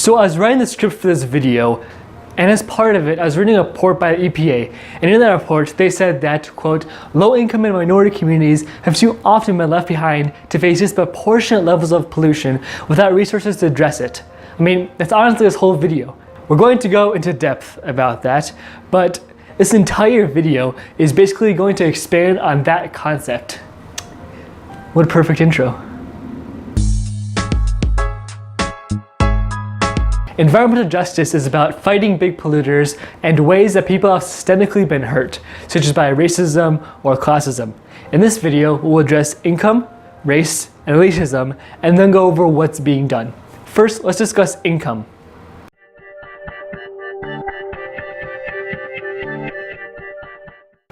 So I was writing the script for this video, and as part of it, I was reading a report by the EPA, and in that report, they said that, quote, low-income and minority communities have too often been left behind to face disproportionate levels of pollution without resources to address it. I mean, that's honestly this whole video. We're going to go into depth about that, but this entire video is basically going to expand on that concept. What a perfect intro. Environmental justice is about fighting big polluters and ways that people have systemically been hurt, such as by racism or classism. In this video, we'll address income, race, and elitism, and then go over what's being done. First, let's discuss income.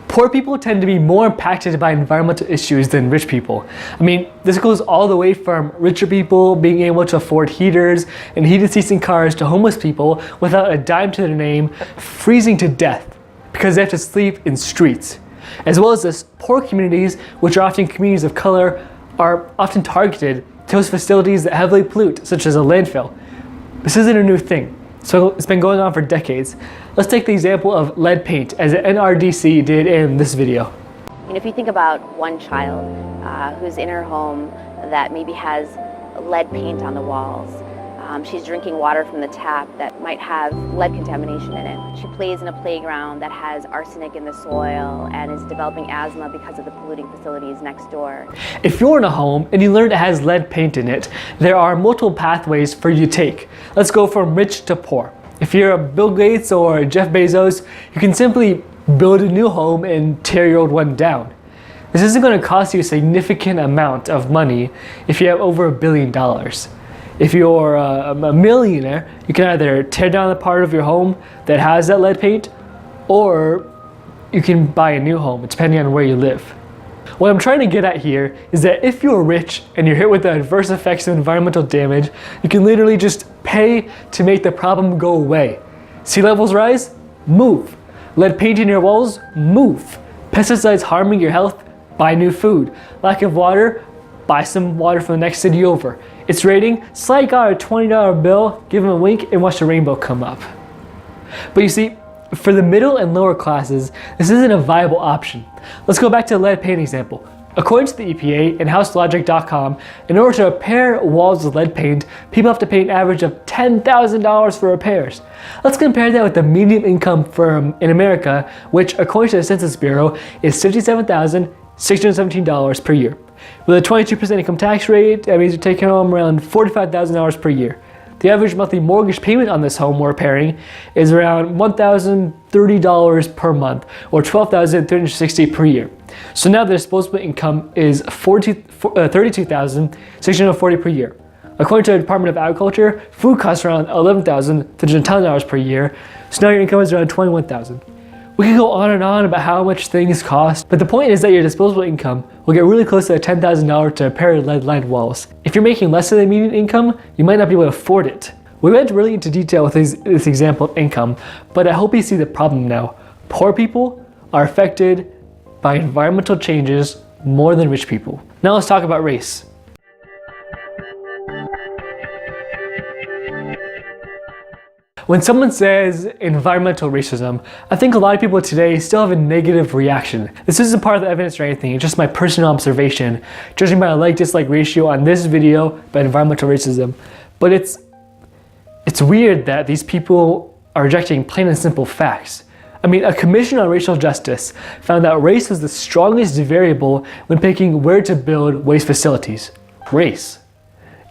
Poor people tend to be more impacted by environmental issues than rich people. I mean, this goes all the way from richer people being able to afford heaters and heated seats in cars to homeless people without a dime to their name, freezing to death because they have to sleep in streets. As well as this, poor communities, which are often communities of color, are often targeted to those facilities that heavily pollute, such as a landfill. This isn't a new thing. So it's been going on for decades. Let's take the example of lead paint, as the NRDC did in this video. And if you think about one child who's in her home that maybe has lead paint on the walls, she's drinking water from the tap that might have lead contamination in it. She plays in a playground that has arsenic in the soil and is developing asthma because of the polluting facilities next door. If you're in a home and you learn it has lead paint in it, there are multiple pathways for you to take. Let's go from rich to poor. If you're a Bill Gates or Jeff Bezos, you can simply build a new home and tear your old one down. This isn't going to cost you a significant amount of money if you have over $1 billion. If you're a millionaire, you can either tear down the part of your home that has that lead paint, or you can buy a new home, depending on where you live. What I'm trying to get at here is that if you're rich and you're hit with the adverse effects of environmental damage, you can literally just pay to make the problem go away. Sea levels rise? Move. Lead paint in your walls? Move. Pesticides harming your health? Buy new food. Lack of water? Buy some water from the next city over. It's raining? Slide out a $20 bill, give them a wink, and watch the rainbow come up. But you see, for the middle and lower classes, this isn't a viable option. Let's go back to the lead paint example. According to the EPA and houselogic.com, in order to repair walls with lead paint, people have to pay an average of $10,000 for repairs. Let's compare that with the median income in America, which according to the Census Bureau is $57,617 per year. With a 22% income tax rate, that means you're taking home around $45,000 per year. The average monthly mortgage payment on this home we're repairing is around $1,030 per month, or $12,360 per year. So now the disposable income is $32,640 per year. According to the Department of Agriculture, food costs around $11,310 per year, so now your income is around $21,000. We can go on and on about how much things cost, but the point is that your disposable income will get really close to $10,000 to repair lead-lined walls. If you're making less than the median income, you might not be able to afford it. We went really into detail with this example of income, but I hope you see the problem now. Poor people are affected by environmental changes more than rich people. Now let's talk about race. When someone says environmental racism, I think a lot of people today still have a negative reaction. This isn't part of the evidence or anything, it's just my personal observation, judging by a like-dislike ratio on this video about environmental racism. But it's weird that these people are rejecting plain and simple facts. I mean, a commission on racial justice found that race was the strongest variable when picking where to build waste facilities. Race.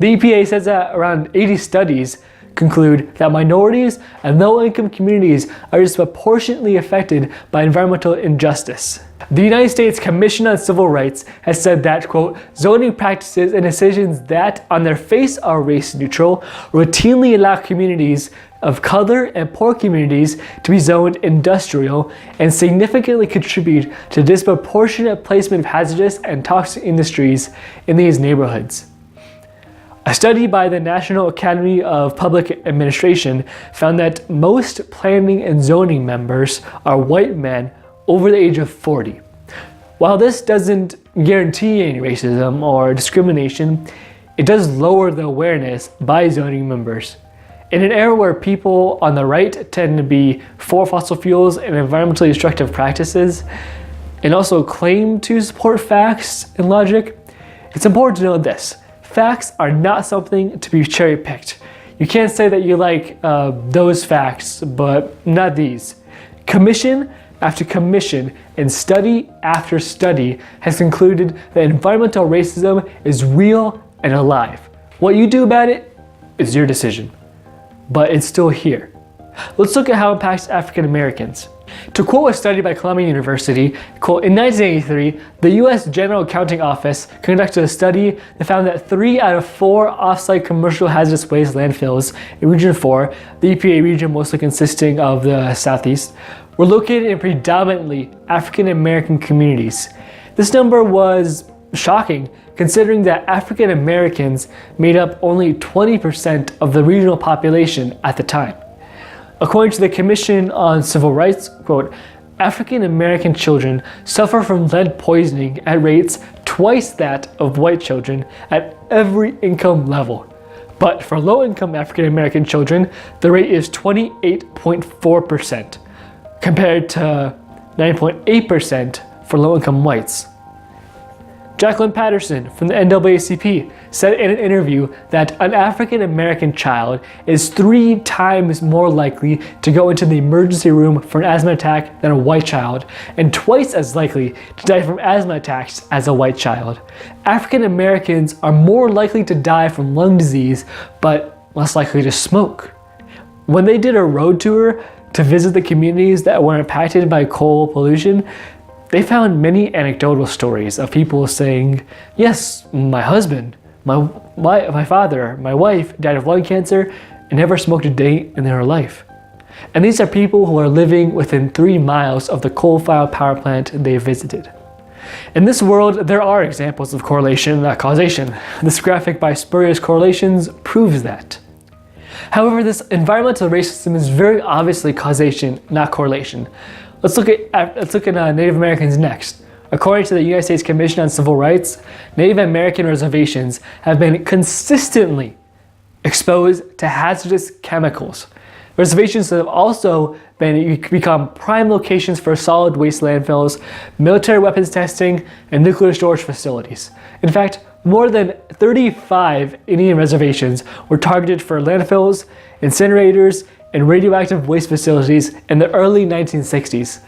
The EPA says that around 80 studies conclude that minorities and low-income communities are disproportionately affected by environmental injustice. The United States Commission on Civil Rights has said that, quote, zoning practices and decisions that on their face are race neutral routinely allow communities of color and poor communities to be zoned industrial and significantly contribute to disproportionate placement of hazardous and toxic industries in these neighborhoods. A study by the National Academy of Public Administration found that most planning and zoning members are white men over the age of 40. While this doesn't guarantee any racism or discrimination, it does lower the awareness by zoning members. In an era where people on the right tend to be for fossil fuels and environmentally destructive practices, and also claim to support facts and logic, it's important to know this. Facts are not something to be cherry-picked. You can't say that you like those facts, but not these. Commission after commission and study after study has concluded that environmental racism is real and alive. What you do about it is your decision, but it's still here. Let's look at how it impacts African Americans. To quote a study by Columbia University, quote, in 1983, the US General Accounting Office conducted a study that found that 3 out of 4 off-site commercial hazardous waste landfills in Region 4, the EPA region mostly consisting of the Southeast, were located in predominantly African American communities. This number was shocking, considering that African Americans made up only 20% of the regional population at the time. According to the Commission on Civil Rights, quote, African American children suffer from lead poisoning at rates twice that of white children at every income level. But for low-income African American children, the rate is 28.4%, compared to 9.8% for low-income whites. Jacqueline Patterson from the NAACP said in an interview that an African American child is 3 times more likely to go into the emergency room for an asthma attack than a white child, and twice as likely to die from asthma attacks as a white child. African Americans are more likely to die from lung disease, but less likely to smoke. When they did a road tour to visit the communities that were impacted by coal pollution, they found many anecdotal stories of people saying, yes, my husband, my father, my wife died of lung cancer and never smoked a day in their life. And these are people who are living within 3 miles of the coal-fired power plant they visited. In this world, there are examples of correlation, not causation. This graphic by Spurious Correlations proves that. However, this environmental racism is very obviously causation, not correlation. Let's look at Native Americans next. According to the United States Commission on Civil Rights, Native American reservations have been consistently exposed to hazardous chemicals. Reservations have also become prime locations for solid waste landfills, military weapons testing, and nuclear storage facilities. In fact, more than 35 Indian reservations were targeted for landfills, incinerators, and radioactive waste facilities in the early 1960s.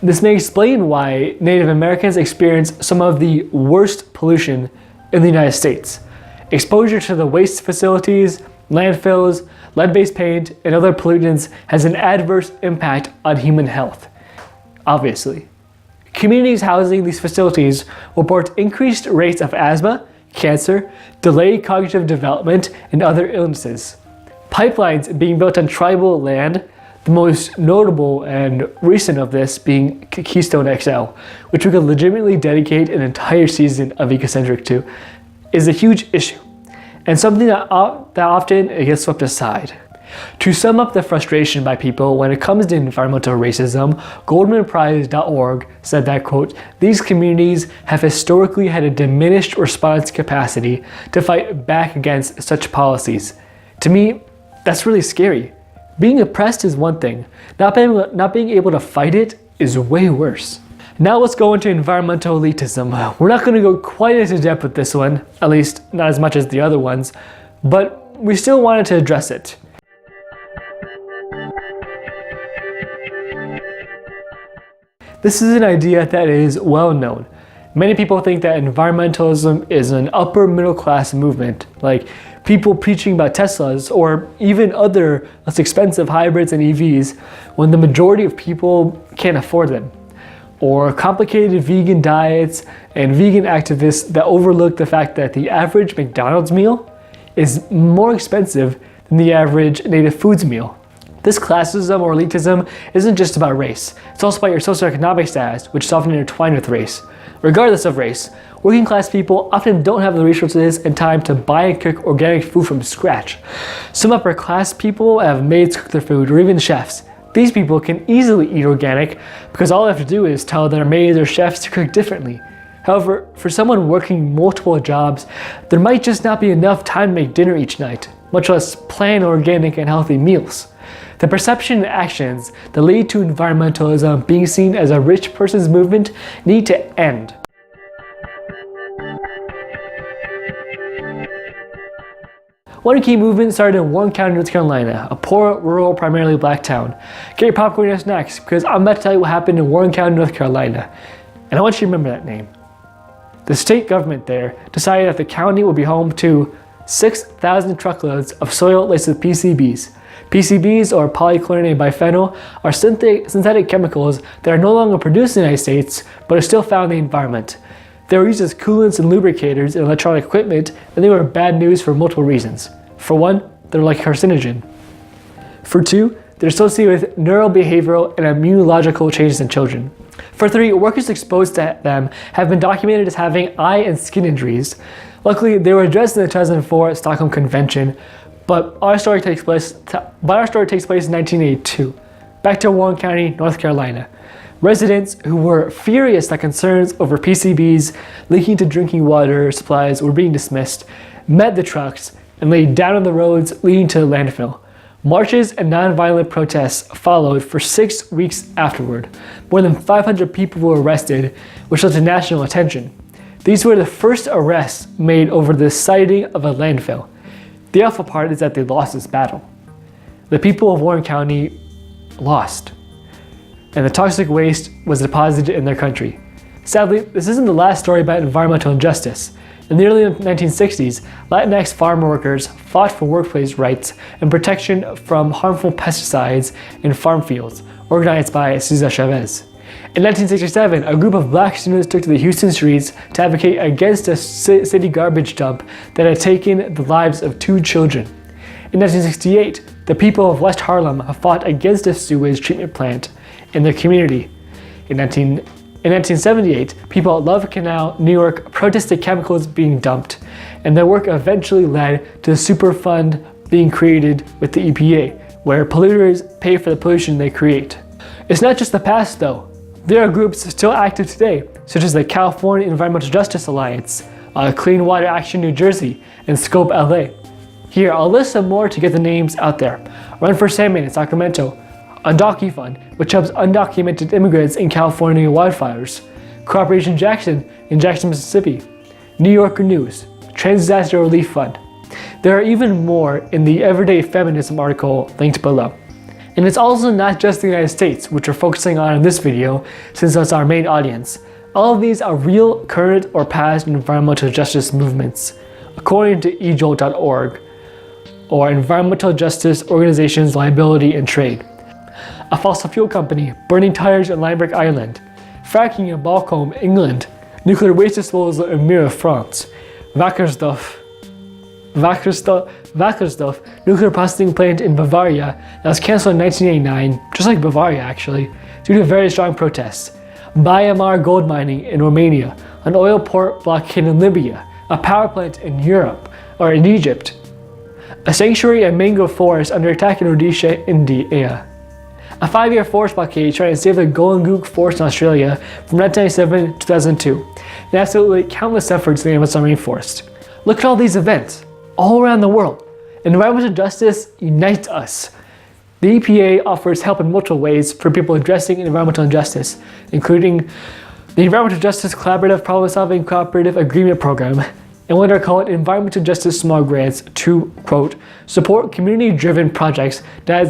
This may explain why Native Americans experience some of the worst pollution in the United States. Exposure to the waste facilities, landfills, lead-based paint, and other pollutants has an adverse impact on human health. Obviously. Communities housing these facilities report increased rates of asthma, cancer, delayed cognitive development, and other illnesses. Pipelines being built on tribal land, the most notable and recent of this being Keystone XL, which we could legitimately dedicate an entire season of Ecocentric to, is a huge issue, and something that often gets swept aside. To sum up the frustration by people when it comes to environmental racism, GoldmanPrize.org said that, quote, these communities have historically had a diminished response capacity to fight back against such policies. To me, that's really scary. Being oppressed is one thing. Not being able to fight it is way worse. Now let's go into environmental elitism. We're not going to go quite into depth with this one, at least not as much as the other ones, but we still wanted to address it. This is an idea that is well known. Many people think that environmentalism is an upper middle class movement, like people preaching about Teslas or even other less expensive hybrids and EVs when the majority of people can't afford them. Or complicated vegan diets and vegan activists that overlook the fact that the average McDonald's meal is more expensive than the average native foods meal. This classism or elitism isn't just about race, it's also about your socioeconomic status, which is often intertwined with race. Regardless of race, working class people often don't have the resources and time to buy and cook organic food from scratch. Some upper class people have maids cook their food, or even chefs. These people can easily eat organic because all they have to do is tell their maids or chefs to cook differently. However, for someone working multiple jobs, there might just not be enough time to make dinner each night, much less plan organic and healthy meals. The perception and actions that lead to environmentalism being seen as a rich person's movement need to end. One key movement started in Warren County, North Carolina, a poor, rural, primarily black town. Get your popcorn and snacks, because I'm about to tell you what happened in Warren County, North Carolina. And I want you to remember that name. The state government there decided that the county would be home to 6,000 truckloads of soil laced with PCBs. PCBs, or polychlorinated biphenyl, are synthetic chemicals that are no longer produced in the United States, but are still found in the environment. They were used as coolants and lubricators in electronic equipment, and they were bad news for multiple reasons. For one, they're like carcinogen. For two, they're associated with neurobehavioral and immunological changes in children. For three, workers exposed to them have been documented as having eye and skin injuries. Luckily, they were addressed in the 2004 Stockholm Convention, but our story takes place in 1982. Back to Warren County, North Carolina. Residents who were furious that concerns over PCBs leaking to drinking water supplies were being dismissed, met the trucks, and laid down on the roads leading to the landfill. Marches and nonviolent protests followed for 6 weeks afterward. More than 500 people were arrested, which led to national attention. These were the first arrests made over the siting of a landfill. The awful part is that they lost this battle. The people of Warren County lost, and the toxic waste was deposited in their country. Sadly, this isn't the last story about environmental injustice. In the early 1960s, Latinx farm workers fought for workplace rights and protection from harmful pesticides in farm fields, organized by Cesar Chavez. In 1967, a group of black students took to the Houston streets to advocate against a city garbage dump that had taken the lives of 2 children. In 1968, the people of West Harlem fought against a sewage treatment plant in their community. In 1978, people at Love Canal, New York protested chemicals being dumped, and their work eventually led to the Superfund being created with the EPA, where polluters pay for the pollution they create. It's not just the past though. There are groups still active today, such as the California Environmental Justice Alliance, Clean Water Action New Jersey, and Scope LA. Here, I'll list some more to get the names out there. Run for Salmon in Sacramento, UndocuFund, which helps undocumented immigrants in California wildfires, Cooperation Jackson in Jackson, Mississippi, New Yorker News, Trans Disaster Relief Fund. There are even more in the Everyday Feminism article linked below. And it's also not just the United States, which we're focusing on in this video, since that's our main audience. All of these are real, current, or past environmental justice movements, according to ejolt.org, or Environmental Justice Organizations Liability and Trade. A fossil fuel company burning tires in Limerick, Ireland, fracking in Balcombe, England, nuclear waste disposal in Mira, France, Wackersdorf nuclear processing plant in Bavaria that was cancelled in 1989, just like Bavaria actually, due to very strong protests. Bayamar gold mining in Romania, an oil port blockade in Libya, a power plant in Egypt, a sanctuary and mangrove forest under attack in Rhodesia, India, a 5-year forest blockade trying to save the Golangook Forest in Australia from 1997 to 2002, and absolutely countless efforts in the Amazon rainforest. Look at all these events, all around the world. Environmental justice unites us. The EPA offers help in multiple ways for people addressing environmental injustice, including the Environmental Justice Collaborative Problem-Solving Cooperative Agreement Program, and what are called Environmental Justice Small Grants to, quote, support community-driven projects that are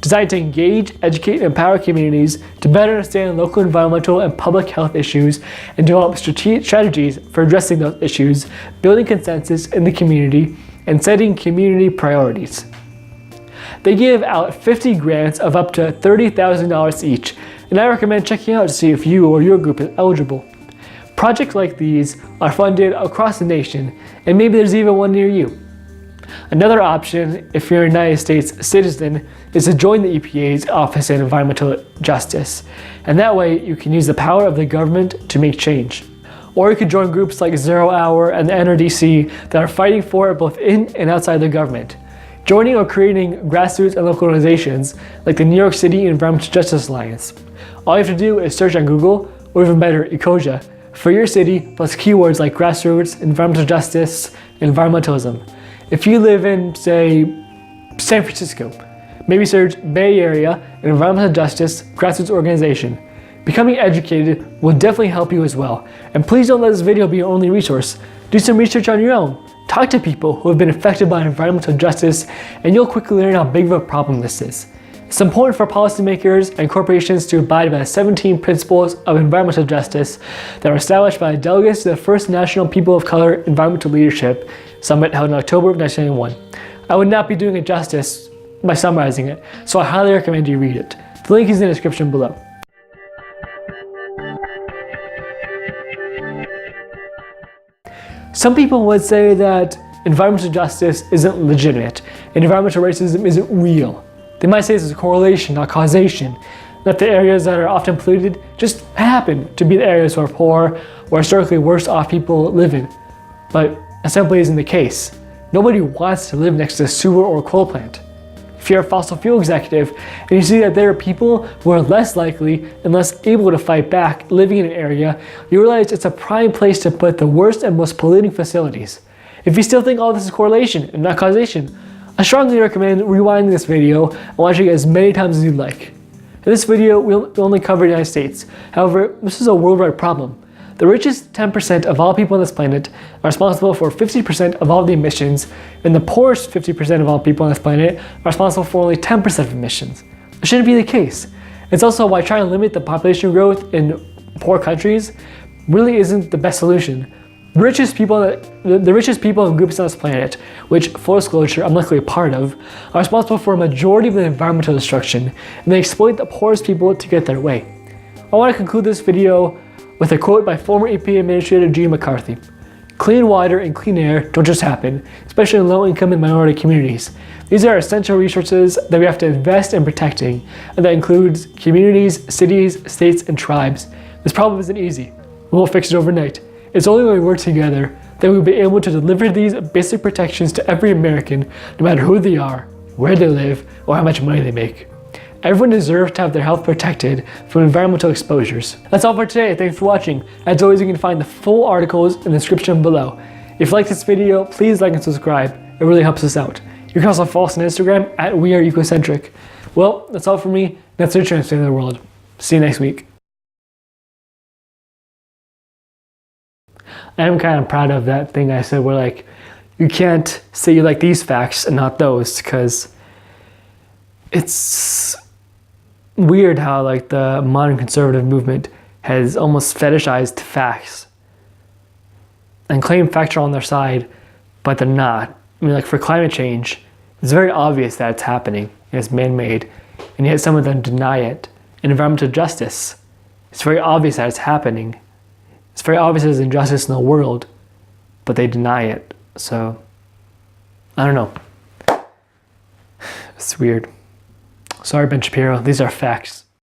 designed to engage, educate, and empower communities to better understand local environmental and public health issues and develop strategies for addressing those issues, building consensus in the community, and setting community priorities. They give out 50 grants of up to $30,000 each, and I recommend checking out to see if you or your group is eligible. Projects like these are funded across the nation, and maybe there's even one near you. Another option, if you're a United States citizen, is to join the EPA's Office of Environmental Justice, and that way you can use the power of the government to make change. Or you could join groups like 0 Hour and the NRDC that are fighting for it both in and outside the government. Joining or creating grassroots and local organizations like the New York City Environmental Justice Alliance. All you have to do is search on Google or even better, Ecosia, for your city, plus keywords like grassroots, environmental justice, and environmentalism. If you live in, say, San Francisco, maybe search Bay Area and environmental justice grassroots organization. Becoming educated will definitely help you as well. And please don't let this video be your only resource. Do some research on your own. Talk to people who have been affected by environmental justice, and you'll quickly learn how big of a problem this is. It's important for policymakers and corporations to abide by the 17 principles of environmental justice that were established by delegates to the first National People of Color Environmental Leadership Summit held in October of 1991. I would not be doing it justice by summarizing it, so I highly recommend you read it. The link is in the description below. Some people would say that environmental justice isn't legitimate and environmental racism isn't real. They might say this is a correlation, not causation, that the areas that are often polluted just happen to be the areas where poor or historically worse off people live in. But that simply isn't the case. Nobody wants to live next to a sewer or coal plant. If you're a fossil fuel executive and you see that there are people who are less likely and less able to fight back living in an area, you realize it's a prime place to put the worst and most polluting facilities. If you still think all this is correlation and not causation, I strongly recommend rewinding this video and watching it as many times as you'd like. In this video, we'll only cover the United States. However, this is a worldwide problem. The richest 10% of all people on this planet are responsible for 50% of all the emissions, and the poorest 50% of all people on this planet are responsible for only 10% of emissions. It shouldn't be the case. It's also why trying to limit the population growth in poor countries really isn't the best solution. The richest people and groups on this planet, which, full disclosure, I'm luckily a part of, are responsible for a majority of the environmental destruction, and they exploit the poorest people to get their way. I want to conclude this video with a quote by former EPA Administrator Gene McCarthy. Clean water and clean air don't just happen, especially in low-income and minority communities. These are essential resources that we have to invest in protecting, and that includes communities, cities, states, and tribes. This problem isn't easy. We won't fix it overnight. It's only when we work together that we'll be able to deliver these basic protections to every American, no matter who they are, where they live, or how much money they make. Everyone deserves to have their health protected from environmental exposures. That's all for today. Thanks for watching. As always, you can find the full articles in the description below. If you like this video, please like and subscribe. It really helps us out. You can also follow us on Instagram at @WeAreEcocentric. Well, that's all for me. That's the transfer of the world. See you next week. I am kind of proud of that thing I said where like, you can't say you like these facts and not those, because it's weird how like the modern conservative movement has almost fetishized facts and claim facts are on their side, but they're not. I mean, like for climate change, it's very obvious that it's happening and it's man-made, and yet some of them deny it. In environmental justice, it's very obvious that it's happening. It's very obvious there's injustice in the world, but they deny it. So, I don't know. It's weird. Sorry, Ben Shapiro, these are facts.